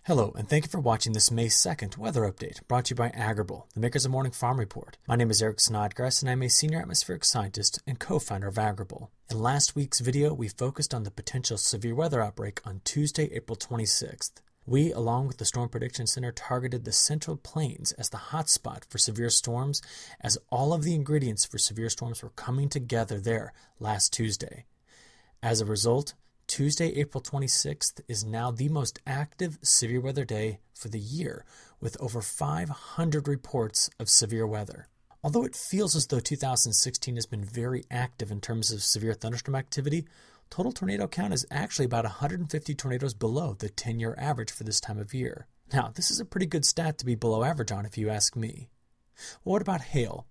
Hello, and thank you for watching this May 2nd weather update, brought to you by Agrible, the makers of Morning Farm Report. My name is Eric Snodgrass, and I'm a senior atmospheric scientist and co-founder of Agrible. In last week's video, we focused on the potential severe weather outbreak on Tuesday, April 26th. We, along with the Storm Prediction Center, targeted the Central Plains as the hotspot for severe storms, as all of the ingredients for severe storms were coming together there last Tuesday. As a result, Tuesday, April 26th is now the most active severe weather day for the year, with over 500 reports of severe weather. Although it feels as though 2016 has been very active in terms of severe thunderstorm activity, total tornado count is actually about 150 tornadoes below the 10-year average for this time of year. Now, this is a pretty good stat to be below average on if you ask me. Well, what about hail?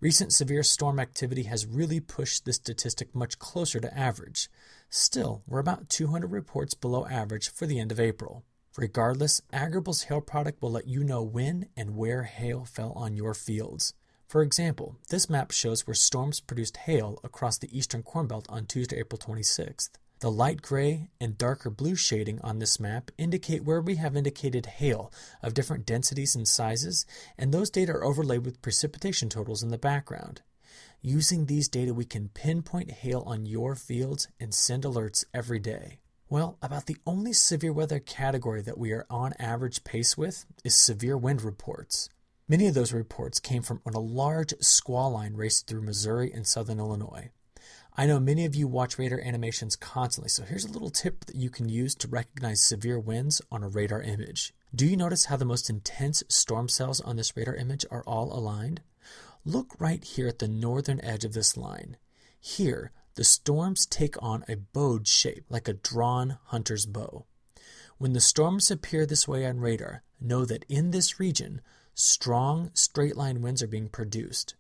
Recent severe storm activity has really pushed this statistic much closer to average. Still, we're about 200 reports below average for the end of April. Regardless, Agrible's hail product will let you know when and where hail fell on your fields. For example, this map shows where storms produced hail across the eastern Corn Belt on Tuesday, April 26th. The light gray and darker blue shading on this map indicate where we have indicated hail of different densities and sizes, and those data are overlaid with precipitation totals in the background. Using these data, we can pinpoint hail on your fields and send alerts every day. Well, about the only severe weather category that we are on average pace with is severe wind reports. Many of those reports came from when a large squall line raced through Missouri and southern Illinois. I know many of you watch radar animations constantly, so here's a little tip that you can use to recognize severe winds on a radar image. Do you notice how the most intense storm cells on this radar image are all aligned? Look right here at the northern edge of this line. Here, the storms take on a bowed shape, like a drawn hunter's bow. When the storms appear this way on radar, know that in this region, strong straight-line winds are being produced.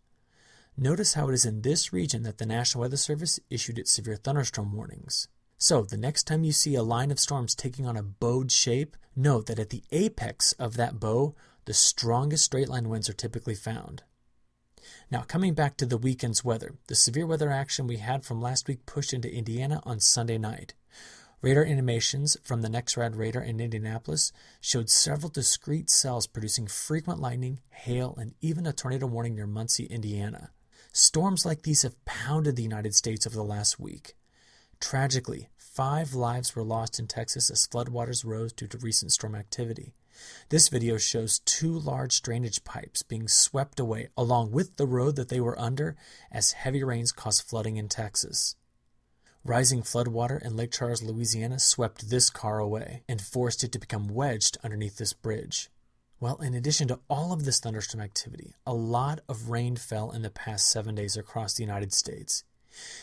Notice how it is in this region that the National Weather Service issued its severe thunderstorm warnings. So, the next time you see a line of storms taking on a bowed shape, note that at the apex of that bow, the strongest straight-line winds are typically found. Now, coming back to the weekend's weather, the severe weather action we had from last week pushed into Indiana on Sunday night. Radar animations from the NexRad radar in Indianapolis showed several discrete cells producing frequent lightning, hail, and even a tornado warning near Muncie, Indiana. Storms like these have pounded the United States over the last week. Tragically, 5 lives were lost in Texas as floodwaters rose due to recent storm activity. This video shows 2 large drainage pipes being swept away along with the road that they were under as heavy rains caused flooding in Texas. Rising floodwater in Lake Charles, Louisiana swept this car away and forced it to become wedged underneath this bridge. Well, in addition to all of this thunderstorm activity, a lot of rain fell in the past 7 days across the United States.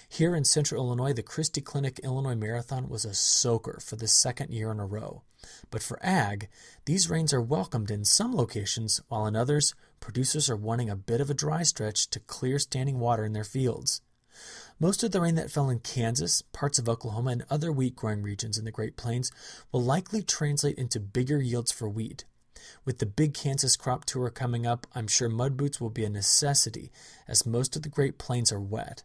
Here in central Illinois, the Christie Clinic Illinois Marathon was a soaker for the second year in a row. But for ag, these rains are welcomed in some locations, while in others, producers are wanting a bit of a dry stretch to clear standing water in their fields. Most of the rain that fell in Kansas, parts of Oklahoma, and other wheat-growing regions in the Great Plains will likely translate into bigger yields for wheat. With the big Kansas crop tour coming up, I'm sure mud boots will be a necessity, as most of the Great Plains are wet.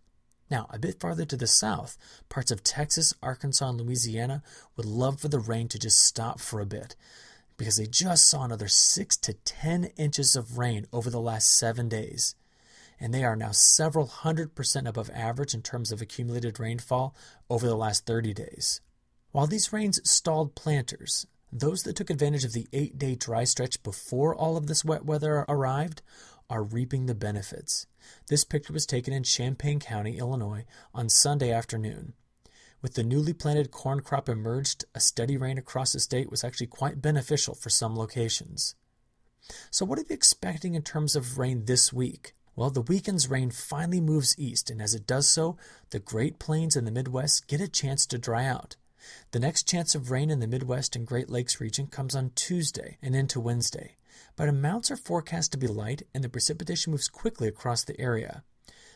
Now, a bit farther to the south, parts of Texas, Arkansas, and Louisiana would love for the rain to just stop for a bit, because they just saw another 6 to 10 inches of rain over the last 7 days. And they are now several 100% above average in terms of accumulated rainfall over the last 30 days. While these rains stalled planters, those that took advantage of the 8-day dry stretch before all of this wet weather arrived are reaping the benefits. This picture was taken in Champaign County, Illinois, on Sunday afternoon. With the newly planted corn crop emerged, a steady rain across the state was actually quite beneficial for some locations. So what are we expecting in terms of rain this week? Well, the weekend's rain finally moves east, and as it does so, the Great Plains and the Midwest get a chance to dry out. The next chance of rain in the Midwest and Great Lakes region comes on Tuesday and into Wednesday, but amounts are forecast to be light and the precipitation moves quickly across the area.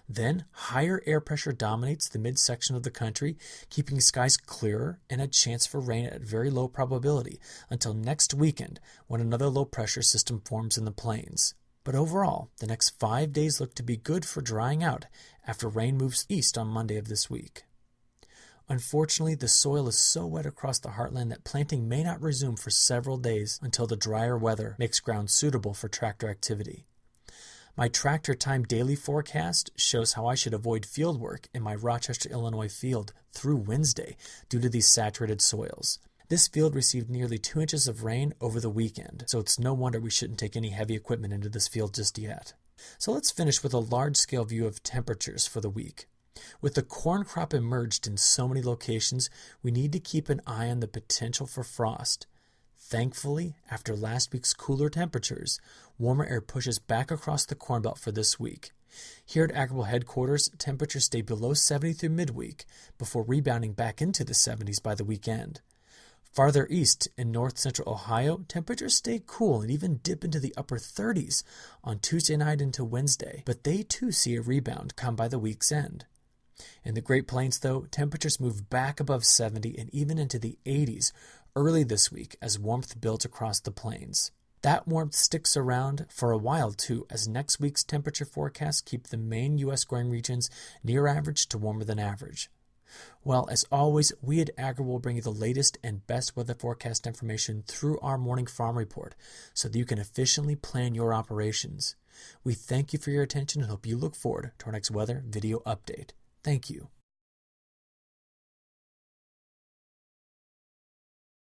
Then, higher air pressure dominates the midsection of the country, keeping skies clearer and a chance for rain at very low probability until next weekend when another low pressure system forms in the plains. But overall, the next 5 days look to be good for drying out after rain moves east on Monday of this week. Unfortunately, the soil is so wet across the heartland that planting may not resume for several days until the drier weather makes ground suitable for tractor activity. My Tractor Time daily forecast shows how I should avoid field work in my Rochester, Illinois field through Wednesday due to these saturated soils. This field received nearly 2 inches of rain over the weekend, so it's no wonder we shouldn't take any heavy equipment into this field just yet. So let's finish with a large-scale view of temperatures for the week. With the corn crop emerged in so many locations, we need to keep an eye on the potential for frost. Thankfully, after last week's cooler temperatures, warmer air pushes back across the Corn Belt for this week. Here at Agrible headquarters, temperatures stay below 70 through midweek before rebounding back into the 70s by the weekend. Farther east in north-central Ohio, temperatures stay cool and even dip into the upper 30s on Tuesday night into Wednesday, but they too see a rebound come by the week's end. In the Great Plains, though, temperatures move back above 70 and even into the 80s early this week as warmth builds across the plains. That warmth sticks around for a while, too, as next week's temperature forecasts keep the main U.S. growing regions near average to warmer than average. Well, as always, we at Agrible will bring you the latest and best weather forecast information through our morning farm report so that you can efficiently plan your operations. We thank you for your attention and hope you look forward to our next weather video update. Thank you.